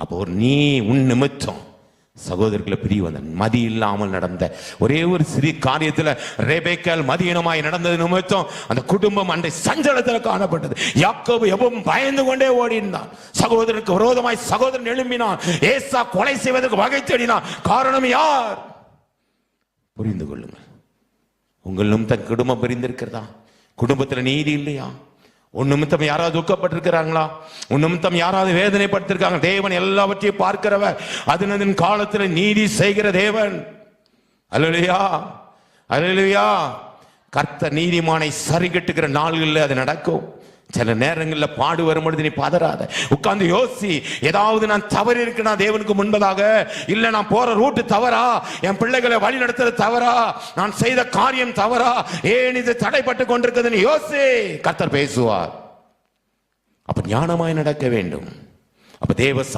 அப்போ நீ உன் நிமித்தம் சகோதரர்களை பிரிய வந்த மதி இல்லாமல் நடந்த ஒரே ஒரு சிறிய காரியத்துல ரெபெக்காள் மதியீனமாய் நடந்தது நிமித்தம் அந்த குடும்பம் அன்றை சஞ்சலத்துல காணப்பட்டது. யாக்கோபு எப்பவும் பயந்து கொண்டே ஓடினான். சகோதரனுக்கு விரோதமாய் சகோதரன் எழும்பினான். ஏசா கொலை செய்வதற்கு வகை தேடினான். காரணம் யார்? புரிந்து கொள்ளுங்கள். உங்களும் தன் குடும்பம் பிரிந்திருக்கிறதா? குடும்பத்துல நீதி இல்லையா? உன் நிமித்தம் யாராவது துக்கப்பட்டிருக்கிறாங்களா? உன் நிமித்தம் யாராவது வேதனைப்பட்டிருக்காங்க? தேவன் எல்லாவற்றையும் பார்க்கிறவர். அதன் காலத்துல நீதி செய்கிற தேவன். அல்லேலூயா, அல்லேலூயா. கர்த்தர் நீதிமானை சரிகட்டுகிற நாள்களில் அது நடக்கும். சில நேரங்களில் பாடு வரும்பொழுது நீ பதறாத, உட்கார்ந்து யோசி. ஏதாவது நான் தவறு இருக்குன்னா தேவனுக்கு முன்பதாக, இல்ல நான் போற ரூட்டு தவறா, என் பிள்ளைகளை வழி நடத்துறது தவறா, நான் செய்த காரியம் தவறா, ஏன் இது தடைப்பட்டு கொண்டிருக்குதுன்னு யோசி. கர்த்தர் பேசுவார். அப்ப ஞானமாய் நடக்க வேண்டும். அப்ப தேவ